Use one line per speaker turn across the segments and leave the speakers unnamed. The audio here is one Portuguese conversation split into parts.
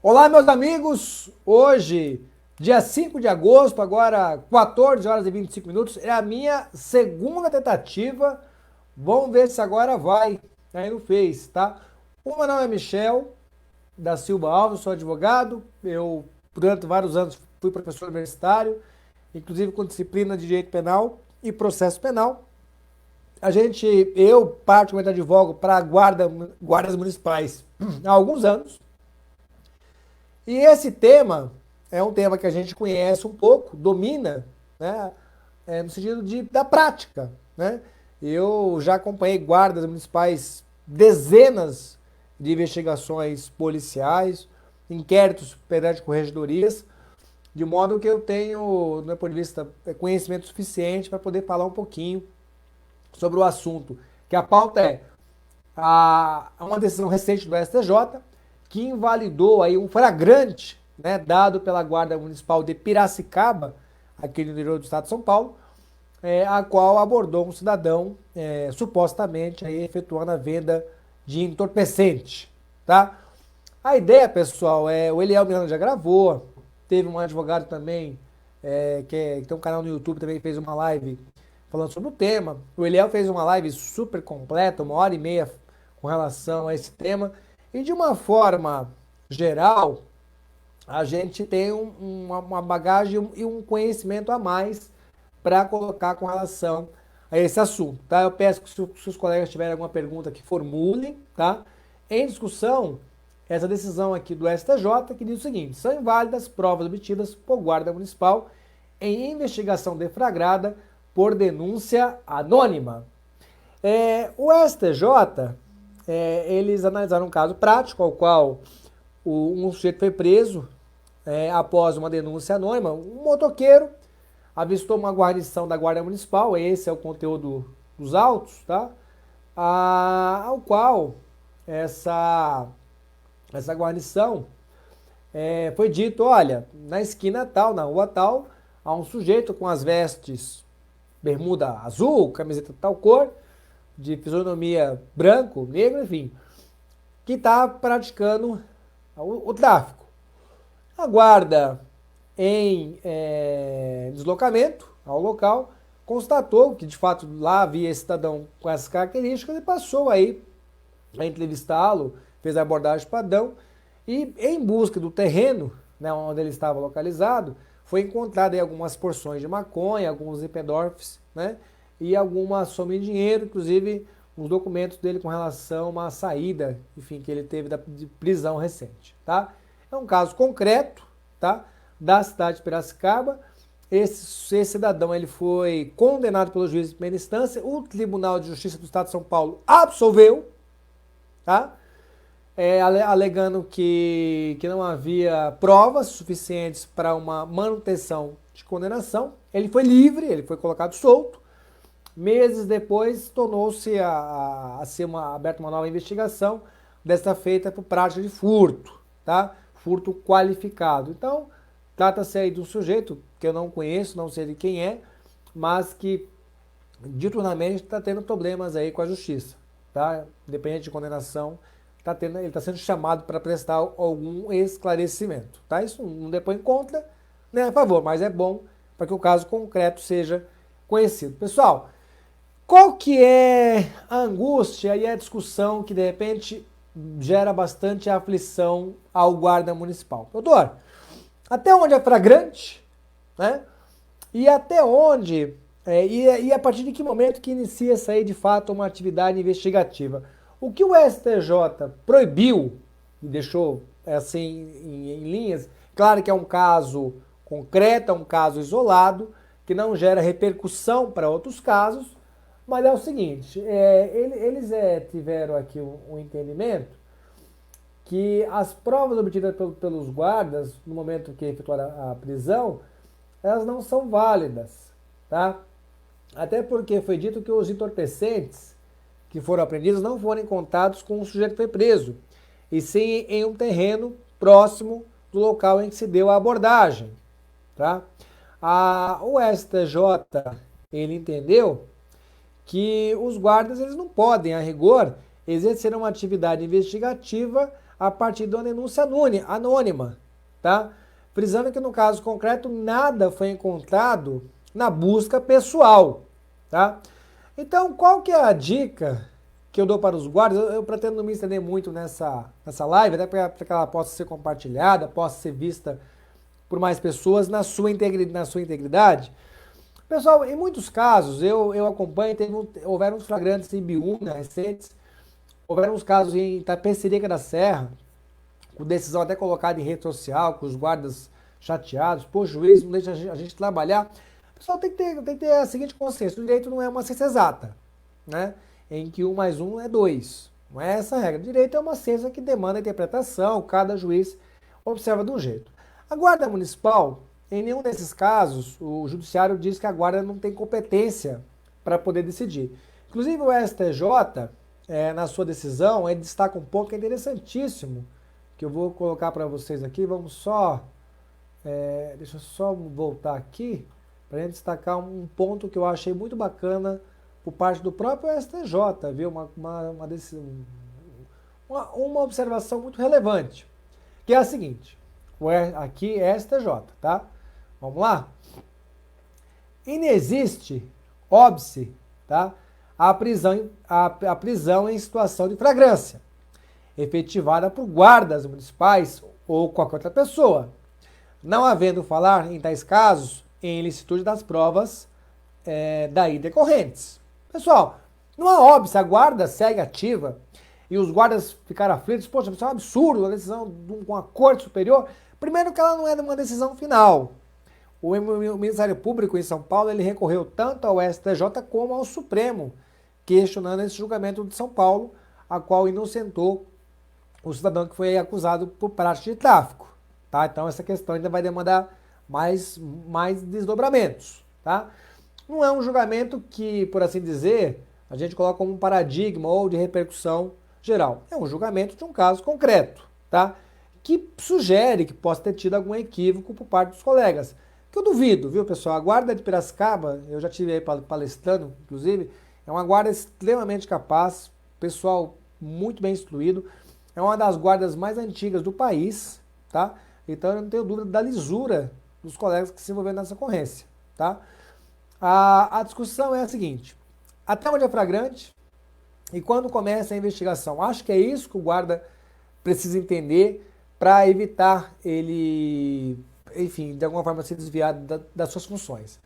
Olá, meus amigos! Hoje, dia 5 de agosto, agora 14 horas e 25 minutos, é a minha segunda tentativa. Vamos ver se agora vai. Aí não fez, tá? O meu nome é Michel da Silva Alves, sou advogado. Eu, durante vários anos, fui professor universitário, inclusive com disciplina de direito penal e processo penal. Eu particularmente advogo para guardas municipais há alguns anos. E esse tema é um tema que a gente conhece um pouco, domina, né? No sentido da prática, né? Eu já acompanhei guardas municipais, dezenas de investigações policiais, inquéritos perante corregedorias, de modo que eu tenho, do meu ponto de vista, conhecimento suficiente para poder falar um pouquinho sobre o assunto. Que a pauta é uma decisão recente do STJ que invalidou aí um flagrante, né, dado pela Guarda Municipal de Piracicaba, aqui no interior do estado de São Paulo, a qual abordou um cidadão supostamente aí, efetuando a venda de entorpecente, tá? A ideia, pessoal, o Eliel Miranda já gravou, teve um advogado também, que tem um canal no YouTube, também fez uma live falando sobre o tema. O Eliel fez uma live super completa, 1 hora e meia, com relação a esse tema. E de uma forma geral, a gente tem uma bagagem e um conhecimento a mais para colocar com relação a esse assunto, tá? Eu peço que se os colegas tiverem alguma pergunta que formulem, tá? Em discussão, essa decisão aqui do STJ que diz o seguinte: são inválidas provas obtidas por guarda municipal em investigação deflagrada por denúncia anônima. O STJ, eles analisaram um caso prático ao qual um sujeito foi preso após uma denúncia anônima. Um motoqueiro avistou uma guarnição da Guarda Municipal, esse é o conteúdo dos autos, tá? Ao qual essa guarnição foi dito: olha, na esquina tal, na rua tal, há um sujeito com as vestes bermuda azul, camiseta de tal cor, de fisionomia branco, negro, enfim, que está praticando o tráfico. A guarda, em deslocamento ao local, constatou que de fato lá havia esse cidadão com essas características e passou aí a entrevistá-lo, fez a abordagem padrão e, em busca do terreno, né, onde ele estava localizado, foi encontrado aí algumas porções de maconha, alguns epedorfes, né, e alguma soma em dinheiro, inclusive os documentos dele com relação a uma saída, enfim, que ele teve de prisão recente, tá? É um caso concreto, tá? Da cidade de Piracicaba. Esse cidadão ele foi condenado pelo juiz de primeira instância. O Tribunal de Justiça do Estado de São Paulo absolveu, tá? Alegando que não havia provas suficientes para uma manutenção de condenação. Ele foi livre, ele foi colocado solto. Meses depois, tornou-se a ser aberta uma nova investigação, desta feita por prática de furto, tá? Furto qualificado. Então, trata-se aí de um sujeito que eu não conheço, não sei de quem é, mas que diuturnamente está tendo problemas aí com a justiça, tá? Independente de condenação, ele está sendo chamado para prestar algum esclarecimento, tá? Isso não depõe contra, né, a favor, mas é bom para que o caso concreto seja conhecido. Pessoal, qual que é a angústia e a discussão que de repente gera bastante aflição ao guarda municipal? Doutor, até onde é flagrante, né? E até onde, e a partir de que momento que inicia-se aí de fato uma atividade investigativa? O que o STJ proibiu e deixou assim em linhas, claro que é um caso concreto, é um caso isolado, que não gera repercussão para outros casos, mas é o seguinte, eles tiveram aqui um entendimento que as provas obtidas pelos guardas no momento que efetuaram a prisão, elas não são válidas, tá? Até porque foi dito que os entorpecentes que foram apreendidos não foram encontrados com o sujeito que foi preso, e sim em um terreno próximo do local em que se deu a abordagem, tá? O STJ, ele entendeu que os guardas eles não podem, a rigor, exercer uma atividade investigativa a partir de uma denúncia anônima, tá? Frisando que no caso concreto nada foi encontrado na busca pessoal, tá? Então, qual que é a dica que eu dou para os guardas? Eu pretendo não me estender muito nessa live, até para que ela possa ser compartilhada, possa ser vista por mais pessoas na sua integridade. Pessoal, em muitos casos, eu acompanho, houveram uns flagrantes em Biúna recentes, houveram uns casos em Itapecerica da Serra, com decisão até colocada em rede social, com os guardas chateados, pô, juiz não deixa a gente trabalhar. Pessoal, tem que ter a seguinte consciência: o direito não é uma ciência exata, né? Em que 1 mais 1 é 2. Não é essa a regra. O direito é uma ciência que demanda interpretação, cada juiz observa de um jeito. A Guarda Municipal, em nenhum desses casos, o Judiciário diz que a Guarda não tem competência para poder decidir. Inclusive o STJ, na sua decisão, ele destaca um ponto que é interessantíssimo, que eu vou colocar para vocês aqui. Vamos só... deixa eu só voltar aqui para a gente destacar um ponto que eu achei muito bacana por parte do próprio STJ, viu? Uma observação muito relevante, que é a seguinte: aqui é STJ, tá? Vamos lá? Inexiste óbice, tá? A prisão em situação de flagrância, efetivada por guardas municipais ou qualquer outra pessoa, não havendo falar, em tais casos, em ilicitude das provas daí decorrentes. Pessoal, não há óbice, a guarda segue ativa e os guardas ficaram aflitos. Poxa, isso é um absurdo, uma decisão de uma corte superior. Primeiro que ela não é uma decisão final. O Ministério Público em São Paulo, ele recorreu tanto ao STJ como ao Supremo, questionando esse julgamento de São Paulo, a qual inocentou o cidadão que foi acusado por prática de tráfico. Tá? Então essa questão ainda vai demandar mais desdobramentos. Tá? Não é um julgamento que, por assim dizer, a gente coloca como um paradigma ou de repercussão geral. É um julgamento de um caso concreto, tá? Que sugere que possa ter tido algum equívoco por parte dos colegas. Que eu duvido, viu, pessoal? A Guarda de Piracicaba, eu já estive aí palestrando, inclusive, é uma guarda extremamente capaz, pessoal muito bem instruído, é uma das guardas mais antigas do país, tá? Então eu não tenho dúvida da lisura dos colegas que se envolveram nessa ocorrência, tá? A discussão é a seguinte: até onde é flagrante e quando começa a investigação? Acho que é isso que o guarda precisa entender para evitar ele, enfim, de alguma forma se desviar das suas funções.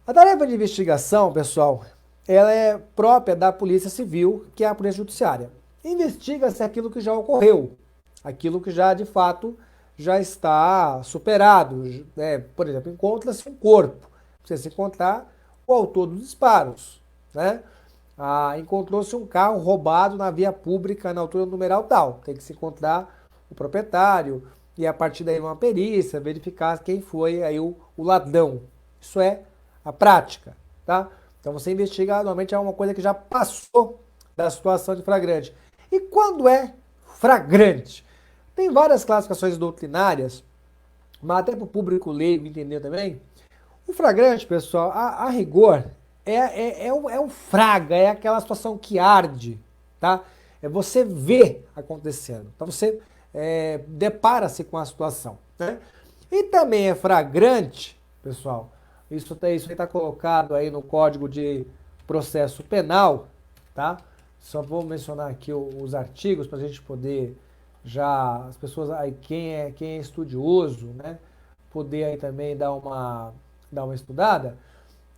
A tarefa de investigação, pessoal, ela é própria da Polícia Civil, que é a Polícia Judiciária. Investiga-se aquilo que já ocorreu, aquilo que já, de fato, já está superado. Por exemplo, encontra-se um corpo. Precisa se encontrar o autor dos disparos, né? Encontrou-se um carro roubado na via pública na altura do numeral tal. Tem que se encontrar o proprietário e a partir daí uma perícia, verificar quem foi aí o ladrão. Isso é a prática, tá? Então você investiga, normalmente é uma coisa que já passou da situação de flagrante. E quando é flagrante? Tem várias classificações doutrinárias, mas até para o público leigo entender também. O flagrante, pessoal, a rigor, é um fraga, é aquela situação que arde, tá? É você ver acontecendo. Então você depara-se com a situação, né? E também é flagrante, pessoal, isso aí está colocado aí no Código de Processo Penal, tá? Só vou mencionar aqui os artigos para a gente poder as pessoas aí, quem é estudioso, né, poder aí também dar uma estudada.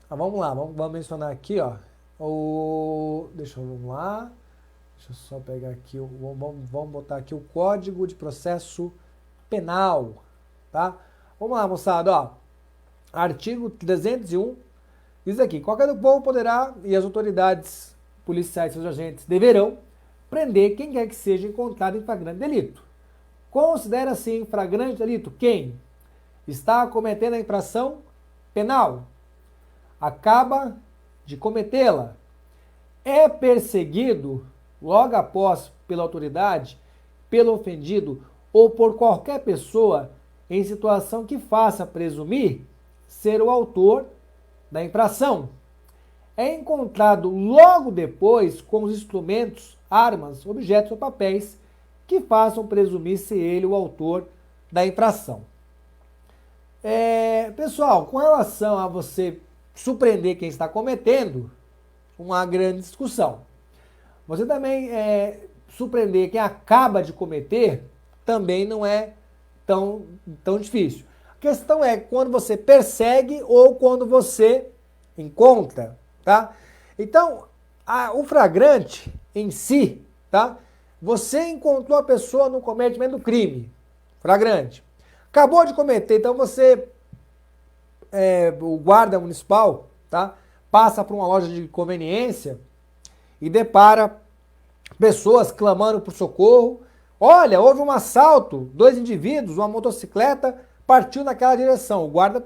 Vamos lá, vamos mencionar aqui, ó, vamos lá, deixa eu só pegar aqui, vamos botar aqui o Código de Processo Penal, tá? Vamos lá, moçada, ó, artigo 301, diz aqui: qualquer do povo poderá, e as autoridades policiais e seus agentes deverão, prender quem quer que seja encontrado em flagrante delito. Considera-se em flagrante delito quem está cometendo a infração penal, acaba de cometê-la, é perseguido logo após pela autoridade, pelo ofendido ou por qualquer pessoa em situação que faça presumir ser o autor da infração, é encontrado logo depois com os instrumentos, armas, objetos ou papéis que façam presumir ser ele o autor da infração. Pessoal, com relação a você surpreender quem está cometendo, uma grande discussão. Você também surpreender quem acaba de cometer também não é tão difícil. A questão é quando você persegue ou quando você encontra, tá? Então, o flagrante em si, tá? Você encontrou a pessoa no cometimento do crime, flagrante. Acabou de cometer, então você, o guarda municipal, tá? Passa por uma loja de conveniência e depara pessoas clamando por socorro. Olha, houve um assalto, 2 indivíduos, uma motocicleta partiu naquela direção. O guarda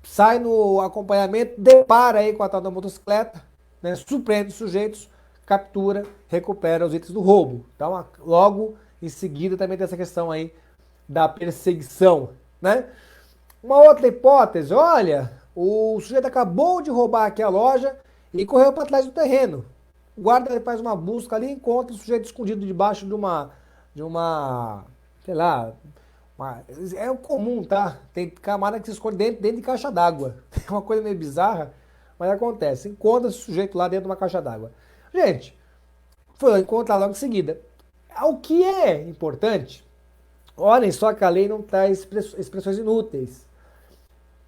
sai no acompanhamento, depara aí com a tal da motocicleta, né, surpreende os sujeitos, captura, recupera os itens do roubo. Então, logo em seguida também tem essa questão aí da perseguição, né? Uma outra hipótese, olha, o sujeito acabou de roubar aqui a loja e correu para trás do terreno. O guarda faz uma busca ali e encontra o sujeito escondido debaixo de uma, sei lá, é comum, tá? Tem camada que se esconde dentro de caixa d'água. É uma coisa meio bizarra, mas acontece. Encontra esse sujeito lá dentro de uma caixa d'água. Gente, foi encontrar logo em seguida. O que é importante, olhem só que a lei não traz expressões inúteis.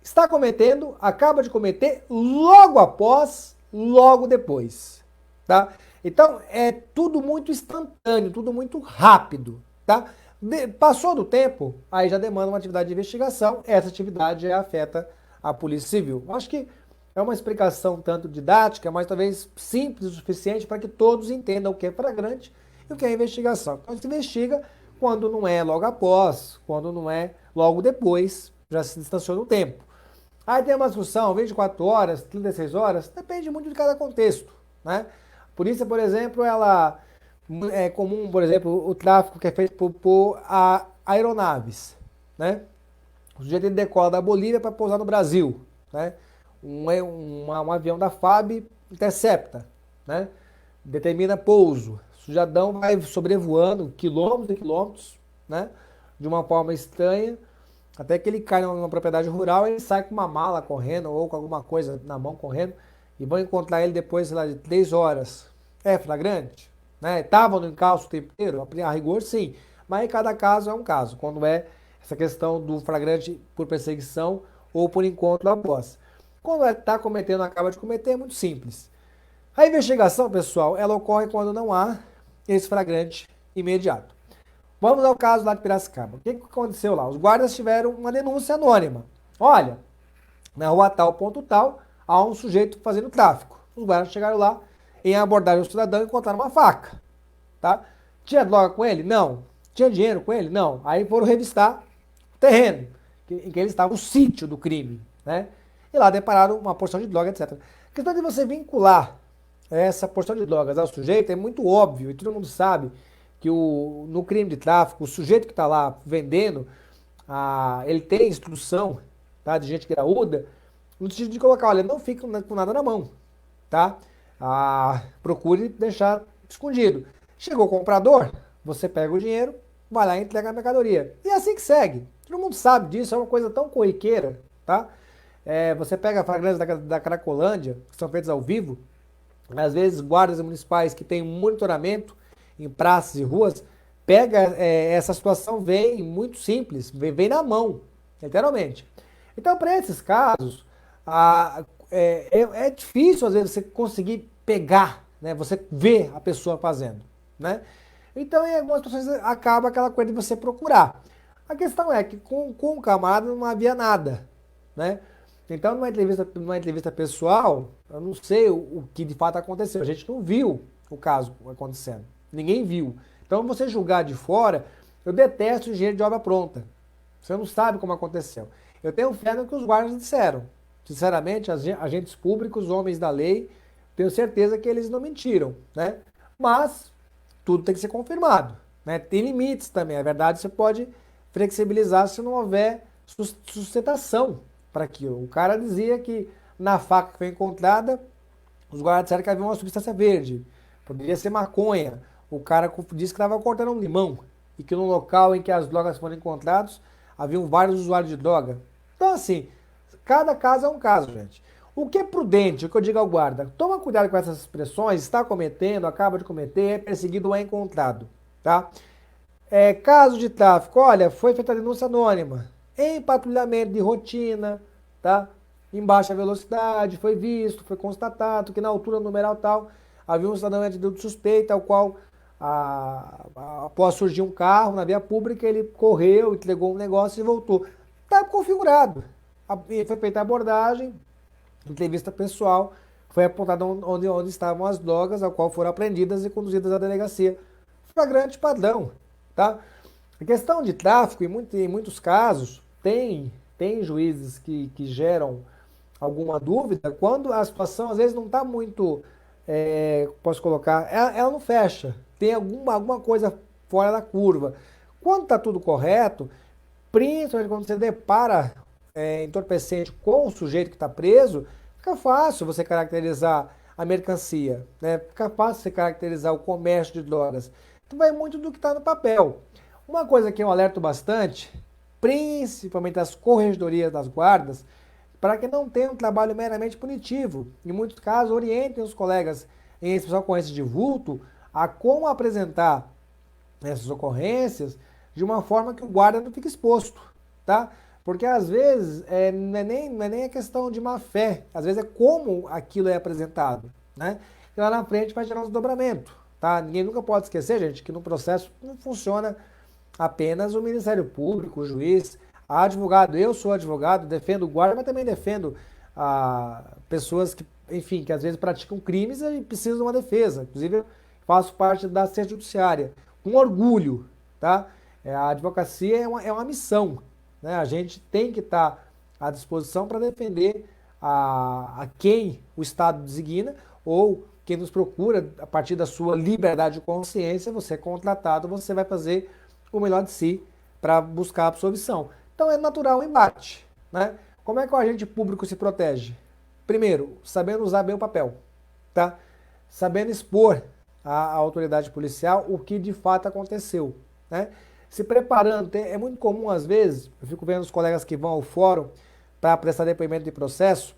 Está cometendo, acaba de cometer, logo após, logo depois, tá? Então, é tudo muito instantâneo, tudo muito rápido, tá? Passou do tempo, aí já demanda uma atividade de investigação, essa atividade afeta a Polícia Civil. Acho que é uma explicação tanto didática, mas talvez simples o suficiente para que todos entendam o que é flagrante e o que é investigação. Então, se investiga quando não é logo após, quando não é logo depois, já se distanciou no tempo. Aí tem uma discussão, 24 horas, 36 horas, depende muito de cada contexto, né? A polícia, por exemplo, é comum, por exemplo, o tráfico que é feito por aeronaves, né? O sujeito decola da Bolívia para pousar no Brasil, né? Um avião da FAB intercepta, né? Determina pouso. O cidadão vai sobrevoando quilômetros e quilômetros, né? De uma forma estranha, até que ele cai numa propriedade rural e ele sai com uma mala correndo ou com alguma coisa na mão correndo e vão encontrar ele depois, sei lá, de 3 horas. É flagrante? Né? Estava no encalço o tempo inteiro? A rigor, sim. Mas em cada caso é um caso, quando é essa questão do flagrante por perseguição ou por encontro após. Quando está cometendo, acaba de cometer, é muito simples. A investigação, pessoal, ela ocorre quando não há esse flagrante imediato. Vamos ao caso lá de Piracicaba. O que aconteceu lá? Os guardas tiveram uma denúncia anônima. Olha, na rua tal, ponto tal, há um sujeito fazendo tráfico. Os guardas chegaram lá, em abordagem ao cidadão, encontraram uma faca. Tá? Tinha droga com ele? Não. Tinha dinheiro com ele? Não. Aí foram revistar o terreno em que ele estava, o sítio do crime. Né? E lá depararam uma porção de droga, etc. A questão de você vincular essa porção de drogas ao sujeito é muito óbvio, e todo mundo sabe que no crime de tráfico, o sujeito que está lá vendendo, ele tem instrução, tá, de gente graúda, no sentido de colocar, olha, não fica com nada na mão, tá? Procure deixar escondido. Chegou o comprador, você pega o dinheiro, vai lá e entrega a mercadoria. E é assim que segue. Todo mundo sabe disso, é uma coisa tão corriqueira, tá? Você pega flagrantes da Cracolândia, que são feitos ao vivo, às vezes guardas municipais que têm monitoramento em praças e ruas, pega essa situação, vem muito simples, vem na mão, literalmente. Então, para esses casos, é difícil, às vezes, você conseguir pegar, né? Você ver a pessoa fazendo, né? Então, em algumas situações, acaba aquela coisa de você procurar. A questão é que com o camarada não havia nada, né? Então, numa entrevista pessoal, eu não sei o que de fato aconteceu. A gente não viu o caso acontecendo. Ninguém viu. Então, você julgar de fora, eu detesto engenheiro de obra pronta. Você não sabe como aconteceu. Eu tenho fé no que os guardas disseram. Sinceramente, agentes públicos, homens da lei, tenho certeza que eles não mentiram, né? Mas tudo tem que ser confirmado, né? Tem limites também. A verdade você pode flexibilizar se não houver sustentação para aquilo. O cara dizia que na faca que foi encontrada, os guardas disseram que havia uma substância verde. Poderia ser maconha. o cara disse que estava cortando um limão e que no local em que as drogas foram encontradas, haviam vários usuários de droga. Então, assim, cada caso é um caso, gente. O que é prudente, o que eu digo ao guarda, toma cuidado com essas expressões, está cometendo, acaba de cometer, é perseguido ou é encontrado, tá? Caso de tráfico, olha, foi feita a denúncia anônima, em patrulhamento de rotina, tá? Em baixa velocidade, foi visto, foi constatado que na altura numeral tal, havia um cidadão em atitude suspeita, ao qual, após surgir um carro na via pública, ele correu, entregou um negócio e voltou. Está configurado. Foi feita a abordagem, entrevista pessoal, foi apontado onde estavam as drogas, ao qual foram apreendidas e conduzidas à delegacia. Flagrante padrão, tá? A questão de tráfico, em muitos casos, tem juízes que geram alguma dúvida quando a situação às vezes não está muito, posso colocar, ela não fecha, tem alguma coisa fora da curva. Quando está tudo correto, principalmente quando você depara entorpecente com o sujeito que está preso, fica fácil você caracterizar a mercancia, né? Fica fácil você caracterizar o comércio de drogas. Então vai muito do que está no papel. Uma coisa que eu alerto bastante, principalmente as corregedorias das guardas, para que não tenha um trabalho meramente punitivo. Em muitos casos, orientem os colegas, em especial ocorrências de vulto, a como apresentar essas ocorrências de uma forma que o guarda não fique exposto, tá? Porque às vezes não é nem a questão de má fé, às vezes é como aquilo é apresentado, né? E lá na frente vai gerar um desdobramento, tá? Ninguém nunca pode esquecer, gente, que no processo não funciona apenas o Ministério Público, o juiz, a advogado. Eu sou advogado, defendo o guarda, mas também defendo pessoas que, enfim, que às vezes praticam crimes e precisam de uma defesa. Inclusive, eu faço parte da ciência judiciária, com orgulho, tá? A advocacia é uma missão, né? A gente tem que estar à disposição para defender a quem o Estado designa ou quem nos procura a partir da sua liberdade de consciência. Você é contratado, você vai fazer o melhor de si para buscar a absolvição. Então é natural o embate, né? Como é que o agente público se protege? Primeiro, sabendo usar bem o papel, tá? Sabendo expor à autoridade policial o que de fato aconteceu, né? Se preparando, é muito comum às vezes, eu fico vendo os colegas que vão ao fórum para prestar depoimento de processo,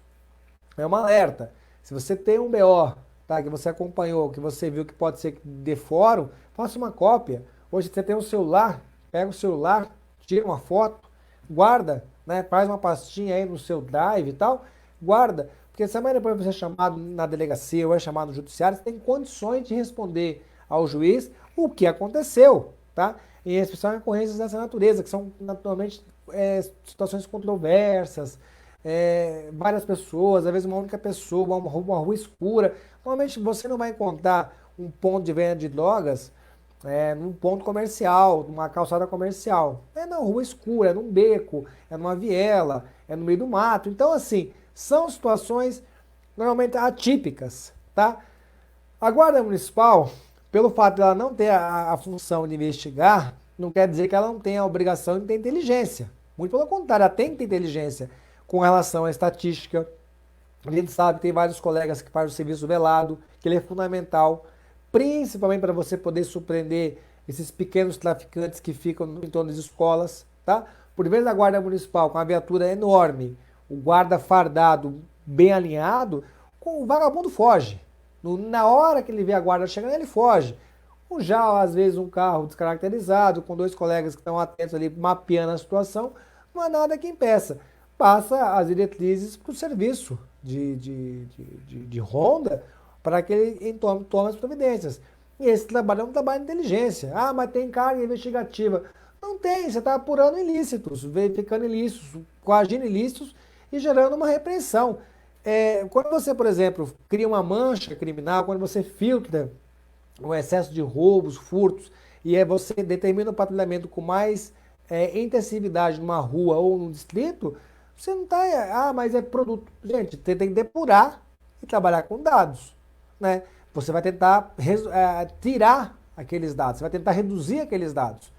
é uma alerta. Se você tem um BO, tá, que você acompanhou, que você viu que pode ser de fórum, faça uma cópia. Hoje você tem um celular, pega o celular, tira uma foto, guarda, né, faz uma pastinha aí no seu drive e tal, guarda, porque se amanhã depois você é chamado na delegacia ou é chamado no judiciário, você tem condições de responder ao juiz o que aconteceu, tá? Em especial em ocorrências dessa natureza, que são naturalmente situações controversas, várias pessoas, às vezes uma única pessoa, uma rua escura. Normalmente você não vai encontrar um ponto de venda de drogas num ponto comercial, numa calçada comercial. É na rua escura, é num beco, é numa viela, é no meio do mato. Então, assim, são situações normalmente atípicas, tá? A Guarda Municipal, pelo fato de ela não ter a função de investigar, não quer dizer que ela não tenha a obrigação de ter inteligência. Muito pelo contrário, ela tem que ter inteligência com relação à estatística. A gente sabe que tem vários colegas que fazem o serviço velado, que ele é fundamental, principalmente para você poder surpreender esses pequenos traficantes que ficam em torno das escolas, tá? Por vezes a Guarda Municipal, com a viatura enorme, o guarda fardado, bem alinhado, o vagabundo foge. Na hora que ele vê a guarda chegando, ele foge. Ou já, às vezes, um carro descaracterizado, com dois colegas que estão atentos ali, mapeando a situação, não há nada que impeça. Passa as diretrizes para o serviço de ronda, para que ele tome as providências. E esse trabalho é um trabalho de inteligência. Ah, mas tem carga investigativa. Não tem, você está apurando ilícitos, verificando ilícitos, coagindo ilícitos e gerando uma repreensão. Quando você, por exemplo, cria uma mancha criminal, quando você filtra o excesso de roubos, furtos, e você determina o patrulhamento com mais intensividade numa rua ou num distrito, você não está... mas é produto... Gente, você tem que depurar e trabalhar com dados, né? Você vai tentar tirar aqueles dados, você vai tentar reduzir aqueles dados.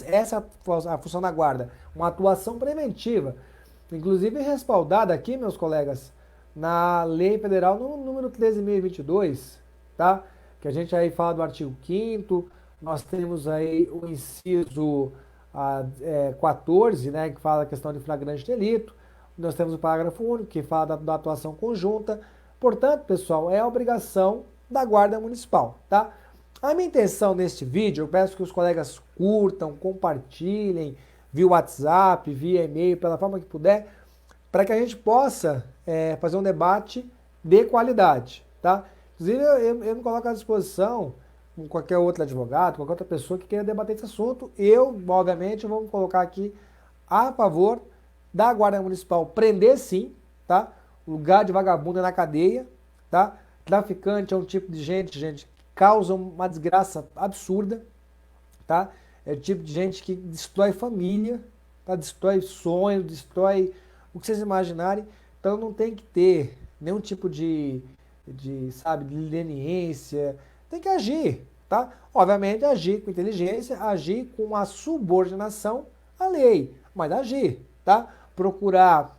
Essa é a função da guarda, uma atuação preventiva, inclusive respaldada aqui, meus colegas, na Lei Federal número 13.022, tá? que a gente aí fala do artigo 5º, nós temos aí o inciso 14, né, que fala a questão de flagrante delito, nós temos o parágrafo único, que fala da atuação conjunta. Portanto, pessoal, é a obrigação da Guarda Municipal, tá? A minha intenção neste vídeo, eu peço que os colegas curtam, compartilhem via WhatsApp, via e-mail, pela forma que puder, para que a gente possa fazer um debate de qualidade, tá? Inclusive, eu me coloco à disposição com qualquer outro advogado, qualquer outra pessoa que queira debater esse assunto. Eu, obviamente, vou me colocar aqui a favor da Guarda Municipal prender sim, tá? O lugar de vagabundo é na cadeia, tá? Traficante é um tipo de gente, que causa uma desgraça absurda, tá? É o tipo de gente que destrói família, tá? Destrói sonhos, destrói o que vocês imaginarem. Então não tem que ter nenhum tipo sabe, de leniência. Tem que agir, tá? Obviamente agir com inteligência, agir com a subordinação à lei, mas agir, tá? Procurar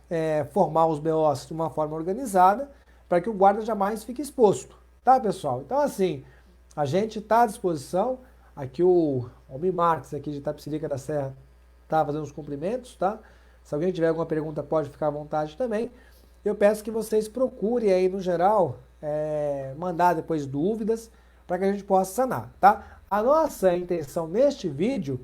formar os BOs de uma forma organizada para que o guarda jamais fique exposto, tá, pessoal? Então, assim, a gente está à disposição. Aqui o Almir Marques, aqui de Itapecerica da Serra, está fazendo os cumprimentos, tá? Se alguém tiver alguma pergunta, pode ficar à vontade também. Eu peço que vocês procurem aí, no geral, mandar depois dúvidas para que a gente possa sanar, tá? A nossa intenção neste vídeo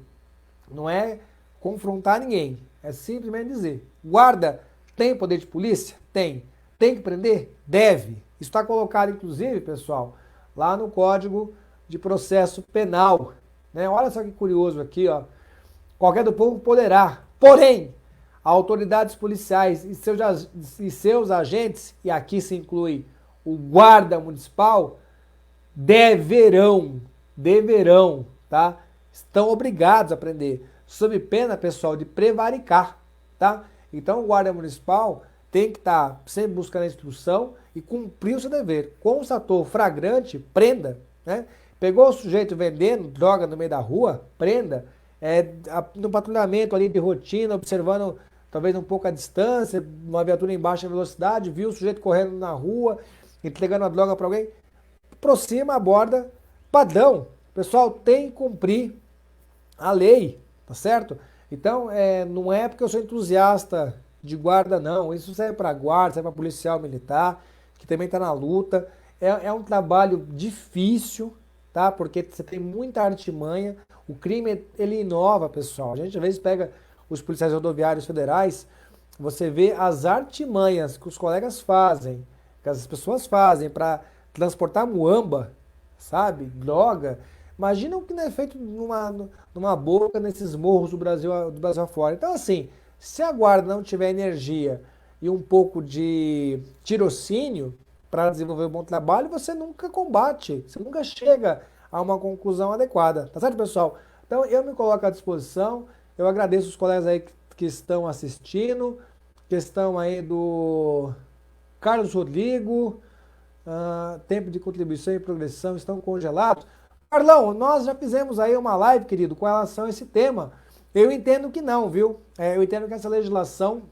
não é confrontar ninguém, é simplesmente dizer: guarda tem poder de polícia? Tem. Tem que prender? Deve. Isso está colocado, inclusive, pessoal, lá no Código de Processo Penal, né? Olha só que curioso aqui, ó. Qualquer do povo poderá, porém, autoridades policiais e seus agentes, e aqui se inclui o guarda municipal, deverão, tá? Estão obrigados a prender, sob pena, pessoal, de prevaricar, tá? Então o guarda municipal tem que estar sempre buscando a instrução e cumprir o seu dever. Constatou flagrante, prenda, né? Pegou o sujeito vendendo droga no meio da rua, prenda. No patrulhamento ali de rotina, observando talvez um pouco a distância, uma viatura em baixa velocidade, viu o sujeito correndo na rua, entregando a droga para alguém, aproxima, aborda, padrão. O pessoal tem que cumprir a lei, tá certo? Então, não é porque eu sou entusiasta de guarda, não. Isso serve para guarda, serve para policial militar, que também está na luta. É um trabalho difícil, tá? Porque você tem muita artimanha. O crime, ele inova, pessoal. A gente às vezes pega os policiais rodoviários federais, você vê as artimanhas que os colegas fazem, que as pessoas fazem para transportar muamba, sabe? Droga. Imagina o que não é feito numa boca nesses morros do Brasil afora. Então, assim, se a guarda não tiver energia e um pouco de tirocínio para desenvolver um bom trabalho, você nunca combate, você nunca chega a uma conclusão adequada. Tá certo, pessoal? Então, eu me coloco à disposição. Eu agradeço os colegas aí que estão assistindo. Questão aí do Carlos Rodrigo. Tempo de contribuição e progressão estão congelados. Carlão, nós já fizemos aí uma live, querido, com relação a esse tema. Eu entendo que não, viu? Eu entendo que essa legislação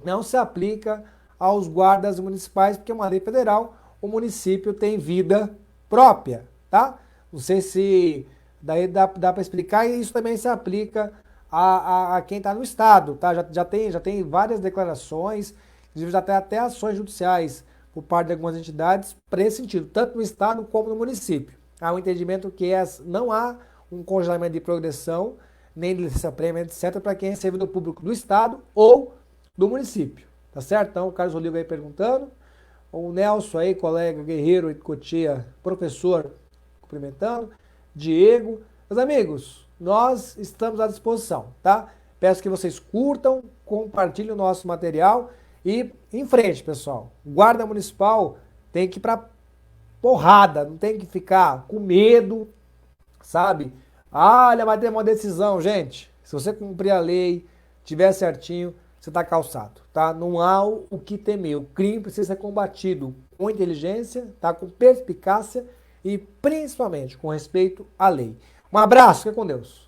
não se aplica aos guardas municipais, porque é uma lei federal, o município tem vida própria, tá? Não sei se daí dá para explicar, e isso também se aplica a quem está no estado, tá? Já tem várias declarações, inclusive já tem até ações judiciais por parte de algumas entidades para esse sentido, tanto no estado como no município. Há um entendimento que não há um congelamento de progressão, nem de licença-prêmio, etc., para quem é servidor público do estado ou do município, tá certo? Então, o Carlos Rodrigo aí perguntando, o Nelson aí, colega guerreiro e Cotia, professor, cumprimentando, Diego. Meus amigos, nós estamos à disposição, tá? Peço que vocês curtam, compartilhem o nosso material e em frente, pessoal. Guarda Municipal tem que ir para porrada, não tem que ficar com medo, sabe? Olha, vai ter uma decisão, gente. Se você cumprir a lei, tiver certinho, você está calçado, tá? Não há o que temer. O crime precisa ser combatido com inteligência, tá? Com perspicácia e principalmente com respeito à lei. Um abraço, fica com Deus.